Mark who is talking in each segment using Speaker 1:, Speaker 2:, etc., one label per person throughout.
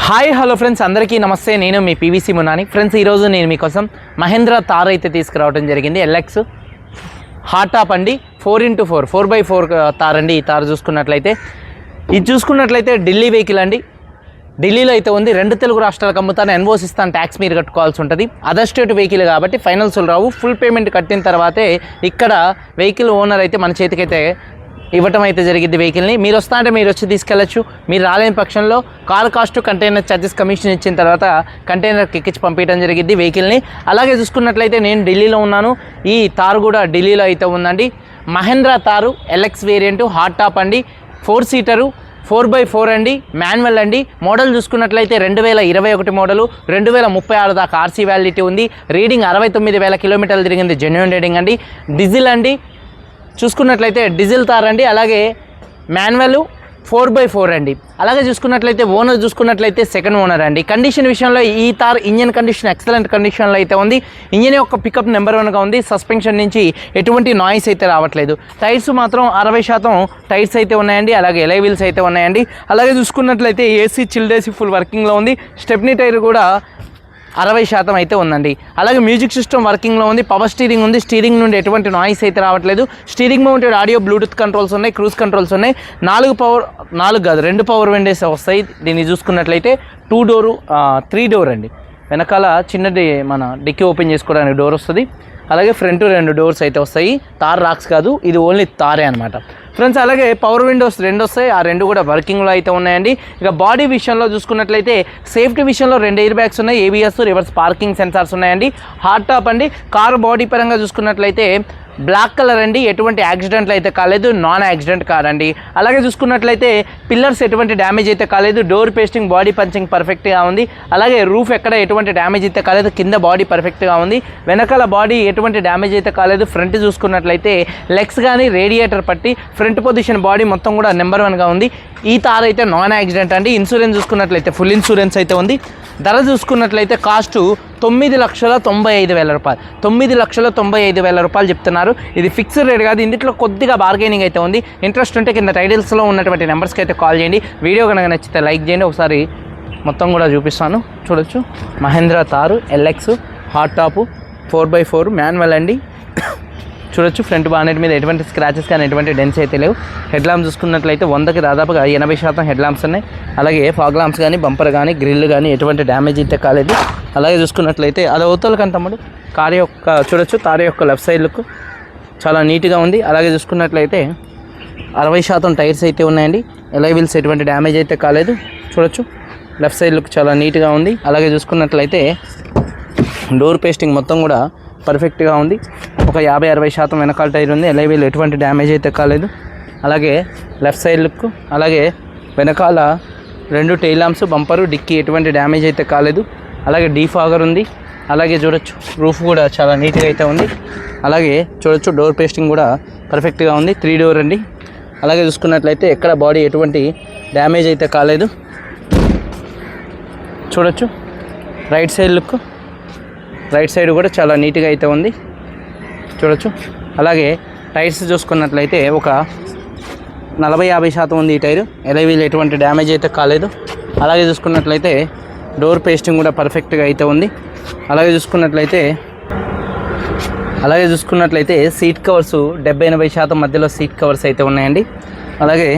Speaker 1: Hi hello friends, అందరికీ నమస్తే. నేను మీ పీవీసీ మునాని. ఫ్రెండ్స్, ఈరోజు నేను మీకోసం మహేంద్ర తార్ అయితే తీసుకురావడం జరిగింది. ఎల్ఎక్స్ హాట్ టాప్ అండి, 4x4 4x4 తార్ అండి. ఈ తార్ చూసుకున్నట్లయితే ఢిల్లీ వెహికల్ అండి. ఢిల్లీలో అయితే ఉంది. 2 తెలుగు రాష్ట్రాలకు అమ్ముతాను, ఎన్ఓసి ఇస్తాను, ట్యాక్స్ మీరు కట్టుకోవాల్సి ఉంటుంది. అదర్ స్టేట్ వెహికల్ కాబట్టి ఫైనల్స్లు రావు. ఫుల్ పేమెంట్ కట్టిన తర్వాతే ఇక్కడ వెహికల్ ఓనర్ అయితే మన చేతికైతే ఇవ్వటం అయితే జరిగింది. వెహికల్ని మీరు వస్తా అంటే మీరు వచ్చి తీసుకెళ్ళచ్చు. మీరు రాలేని పక్షంలో car cost, container charges, commission ఇచ్చిన తర్వాత కంటైనర్కి ఎక్కించి పంపించడం జరిగింది వెహికల్ని. అలాగే చూసుకున్నట్లయితే నేను ఢిల్లీలో ఉన్నాను. ఈ తారు కూడా ఢిల్లీలో అయితే ఉందండి. Mahindra Thar LX variant hot top అండి. 4 సీటరు 4x4 అండి, మాన్యువల్ అండి. మోడల్ చూసుకున్నట్లయితే 2021 మోడలు, 2036 దాకా ఆర్సీ వ్యాలిడిటీ ఉంది. రీడింగ్ 69,000 కిలోమీటర్లు తిరిగింది, జెన్యూన్ రీడింగ్ అండి. డీజిల్ అండి, చూసుకున్నట్లయితే డీజిల్ తార్ అండి. అలాగే మాన్యువల్ 4x4 అండి. అలాగే చూసుకున్నట్లయితే ఓనర్ చూసుకున్నట్లయితే సెకండ్ ఓనర్ అండి. కండిషన్ విషయంలో ఈ తార్ ఇంజన్ కండిషన్ ఎక్సలెంట్ కండిషన్లో అయితే ఉంది. ఇంజన్ యొక్క పికప్ నెంబర్ 1గా ఉంది. సస్పెన్షన్ నుంచి ఎటువంటి నాయిస్ అయితే రావట్లేదు. టైర్స్ మాత్రం 60% టైర్స్ అయితే ఉన్నాయండి. అలాగే ఎలై వీల్స్ అయితే ఉన్నాయండి. అలాగే చూసుకున్నట్లయితే ఏసీ చిల్డ్ ఏసీ ఫుల్ వర్కింగ్లో ఉంది. స్టెప్నీ టైర్ కూడా 60% అయితే ఉందండి. అలాగే మ్యూజిక్ సిస్టమ్ వర్కింగ్లో ఉంది. పవర్ స్టీరింగ్ ఉంది. స్టీరింగ్ నుండి ఎటువంటి నాయిస్ అయితే రావట్లేదు. Steering mounted audio, Bluetooth controls ఉన్నాయి, క్రూజ్ కంట్రోల్స్ ఉన్నాయి. 2 పవర్ విండోస్ వస్తాయి. దీన్ని చూసుకున్నట్లయితే 2 డోరు 3 డోర్ అండి. వెనకాల చిన్నది మన డిక్కీ ఓపెన్ చేసుకోవడానికి డోర్ వస్తుంది. అలాగే ఫ్రంట్ 2 డోర్స్ అయితే వస్తాయి. తార్ రాక్స్ కాదు, ఇది ఓన్లీ తారే అనమాట ఫ్రెండ్స్. అలాగే పవర్ విండోస్ 2 వస్తాయి. ఆ 2 కూడా వర్కింగ్లో అయితే ఉన్నాయండి. ఇక బాడీ విషయంలో చూసుకున్నట్లయితే సేఫ్టీ విషయంలో 2 ఎయిర్ బ్యాగ్స్ ఉన్నాయి. ఏబిఎస్, రివర్స్ పార్కింగ్ సెన్సార్స్ ఉన్నాయండి. హాట్ టాప్ అండి. కారు బాడీ పరంగా చూసుకున్నట్లయితే బ్లాక్ కలర్ అండి. ఎటువంటి యాక్సిడెంట్లు అయితే కాలేదు, నాన్ యాక్సిడెంట్ కార్ అండి. అలాగే చూసుకున్నట్లయితే పిల్లర్స్ ఎటువంటి డ్యామేజ్ అయితే కాలేదు. డోర్ పేస్టింగ్, బాడీ పంచింగ్ పర్ఫెక్ట్గా ఉంది. అలాగే రూఫ్ ఎక్కడ ఎటువంటి డ్యామేజ్ అయితే కాలేదు. కింద బాడీ పర్ఫెక్ట్గా ఉంది. వెనకాల బాడీ ఎటువంటి డ్యామేజ్ అయితే కాలేదు. ఫ్రంట్ చూసుకున్నట్లయితే లెగ్స్ కానీ రేడియేటర్ పట్టి ఫ్రంట్ పొజిషన్ బాడీ మొత్తం కూడా నెంబర్ 1గా ఉంది. ఈ తార్ అయితే నాన్ యాక్సిడెంట్ అండి. ఇన్సూరెన్స్ చూసుకున్నట్లయితే ఫుల్ ఇన్సూరెన్స్ అయితే ఉంది. ధర చూసుకున్నట్లయితే కాస్ట్ 9,95,000 రూపాయలు, 9,95,000 రూపాయలు చెప్తున్నారు. ఇది ఫిక్స్డ్ రేట్ కాదు. ఇందులో కొద్దిగా బార్గెనింగ్ అయితే ఉంది. ఇంట్రెస్ట్ ఉంటే కింద టైటిల్స్లో ఉన్నటువంటి నెంబర్స్కి అయితే కాల్ చేయండి. వీడియో కనుక నచ్చితే లైక్ చేయండి. ఒకసారి మొత్తం కూడా చూపిస్తాను, చూడొచ్చు. Mahindra Thar LX hard top 4x4 manual అండి. చూడొచ్చు. ఫ్రంట్ బానెట్ మీద ఎటువంటి స్క్రాచెస్ కానీ ఎటువంటి డెన్స్ అయితే లేవు. హెడ్ ల్యాంప్స్ చూసుకున్నట్లయితే 100కి దాదాపుగా 80% హెడ్ ల్యాంప్స్ ఉన్నాయి. అలాగే ఫాగ్ ల్యాంప్స్ కానీ, బంపర్ కానీ, గ్రిల్ కానీ ఎటువంటి డ్యామేజ్ అయితే కాలేదు. అలాగే చూసుకున్నట్లయితే అది అవతలకని తమ్ముడు కారు యొక్క చూడొచ్చు. తారు యొక్క లెఫ్ట్ సైడ్ లుక్ చాలా నీట్గా ఉంది. అలాగే చూసుకున్నట్లయితే 60% టైర్స్ అయితే ఉన్నాయండి. ఎలై వీల్స్ ఎటువంటి డ్యామేజ్ అయితే కాలేదు. చూడొచ్చు. లెఫ్ట్ సైడ్ లుక్ చాలా నీట్గా ఉంది. అలాగే చూసుకున్నట్లయితే డోర్ పేస్టింగ్ మొత్తం కూడా పర్ఫెక్ట్గా ఉంది. ఒక 50-60% వెనకాల టైర్ ఉంది. ఎలై వీల్ ఎటువంటి డ్యామేజ్ అయితే కాలేదు. అలాగే లెఫ్ట్ సైడ్ లుక్, అలాగే వెనకాల 2 టైల్ ల్యాంప్స్, బంపరు, డిక్కీ ఎటువంటి డ్యామేజ్ అయితే కాలేదు. అలాగే డీఫాగర్ ఉంది. అలాగే చూడొచ్చు రూఫ్ కూడా చాలా నీట్గా అయితే ఉంది. అలాగే చూడొచ్చు డోర్ పేస్టింగ్ కూడా పర్ఫెక్ట్గా ఉంది. 3 డోర్ అండి. అలాగే చూసుకున్నట్లయితే ఎక్కడ బాడీ ఎటువంటి డ్యామేజ్ అయితే కాలేదు. చూడొచ్చు. Right side look, right side కూడా చాలా నీట్గా అయితే ఉంది. చూడొచ్చు. అలాగే టైర్స్ చూసుకున్నట్లయితే ఒక 40-50% ఉంది ఈ టైరు. ఎలై వీల్ ఎటువంటి డ్యామేజ్ అయితే కాలేదు. అలాగే చూసుకున్నట్లయితే డోర్ పేస్టింగ్ కూడా పర్ఫెక్ట్గా అయితే ఉంది. అలాగే చూసుకున్నట్లయితే సీట్ కవర్స్ 70-80% మధ్యలో సీట్ కవర్స్ అయితే ఉన్నాయండి. అలాగే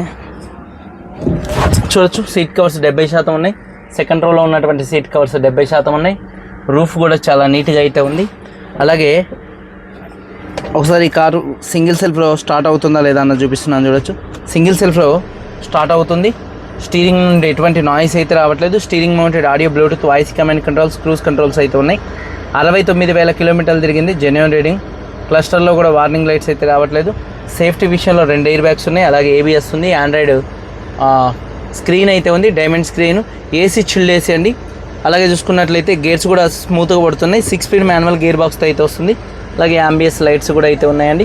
Speaker 1: చూడొచ్చు. సీట్ కవర్స్ 70% ఉన్నాయి. సెకండ్ రోలో ఉన్నటువంటి సీట్ కవర్స్ 70% ఉన్నాయి. రూఫ్ కూడా చాలా నీట్గా అయితే ఉంది. అలాగే ఒకసారి ఈ కారు సింగిల్ సెల్ఫ్లో స్టార్ట్ అవుతుందా లేదా అన్న చూపిస్తున్నాను, చూడొచ్చు. సింగిల్ సెల్ఫ్లో స్టార్ట్ అవుతుంది. స్టీరింగ్ నుండి ఎటువంటి నాయిస్ అయితే రావట్లేదు. Steering mounted audio, Bluetooth, voice command controls, cruise controls అయితే ఉన్నాయి. 69,000 కిలోమీటర్లు తిరిగింది, జెన్యూన్ రీడింగ్. క్లస్టర్లో కూడా వార్నింగ్ లైట్స్ అయితే రావట్లేదు. సేఫ్టీ విషయంలో 2 ఎయిర్ బ్యాగ్స్ ఉన్నాయి. అలాగే ఏబిఎస్ ఉంది. ఆండ్రాయిడ్ స్క్రీన్ అయితే ఉంది, diamond screen. AC chilled AC అండి. అలాగే చూసుకున్నట్లయితే గేర్స్ కూడా స్మూత్గా పడుతున్నాయి. 6 స్పీడ్ మాన్యువల్ గేర్ బాక్స్తో అయితే వస్తుంది. అలాగే అంబియస్ లైట్స్ కూడా అయితే ఉన్నాయండి.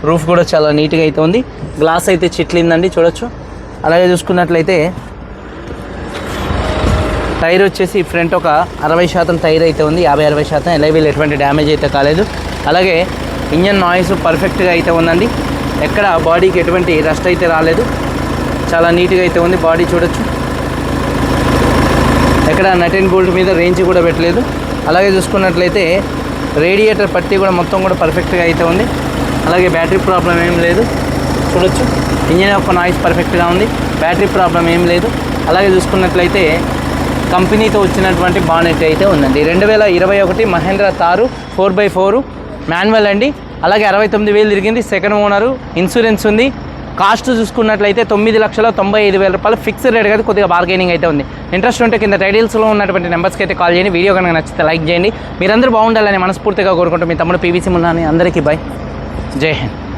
Speaker 1: రూఫ్ కూడా చాలా నీట్గా అయితే ఉంది. గ్లాస్ అయితే చిట్లిందండి, చూడొచ్చు. అలాగే చూసుకున్నట్లయితే టైర్ వచ్చేసి ఫ్రంట్ ఒక 60% టైర్ అయితే ఉంది, 50-60%. ఎలై వీల్ ఎటువంటి డ్యామేజ్ అయితే కాలేదు. అలాగే ఇంజన్ నాయిస్ పర్ఫెక్ట్గా అయితే ఉందండి. ఎక్కడ బాడీకి ఎటువంటి రస్ట్ అయితే రాలేదు. చాలా నీట్గా అయితే ఉంది బాడీ, చూడొచ్చు. ఎక్కడ నట్ అండ్ బోల్ట్ మీద రేంజ్ కూడా పెట్టలేదు. అలాగే చూసుకున్నట్లయితే రేడియేటర్ పట్టి కూడా మొత్తం కూడా పర్ఫెక్ట్గా అయితే ఉంది. అలాగే బ్యాటరీ ప్రాబ్లం ఏం లేదు, చూడొచ్చు. ఇంజిన్ యొక్క నాయిస్ పర్ఫెక్ట్గా ఉంది, బ్యాటరీ ప్రాబ్లం ఏం లేదు. అలాగే చూసుకున్నట్లయితే కంపెనీతో వచ్చినటువంటి బానెట్ అయితే ఉందండి. 2021 మహేంద్ర తారు 4x4 మాన్యువల్ అండి. అలాగే 69,000 తిరిగింది, సెకండ్ ఓనరు, ఇన్సూరెన్స్ ఉంది. కాస్ట్ చూసుకున్నట్లయితే 9,95,000 రూపాయలు ఫిక్స్డ్ రేట్ కదా, కొద్దిగా బార్గెనింగ్ అయితే ఉంది. ఇంట్రెస్ట్ ఉంటే కింద టైటిల్స్లో ఉన్నటువంటి నెంబర్స్కి అయితే కాల్ చేయండి. వీడియో కనుక నచ్చితే లైక్ చేయండి. మీరందరూ బాగుండాలని మనస్ఫూర్తిగా కోరుకుంటూ మీ తమ్ముడు పీవీసీ మున్నాని. అందరికీ బై, జై హింద్.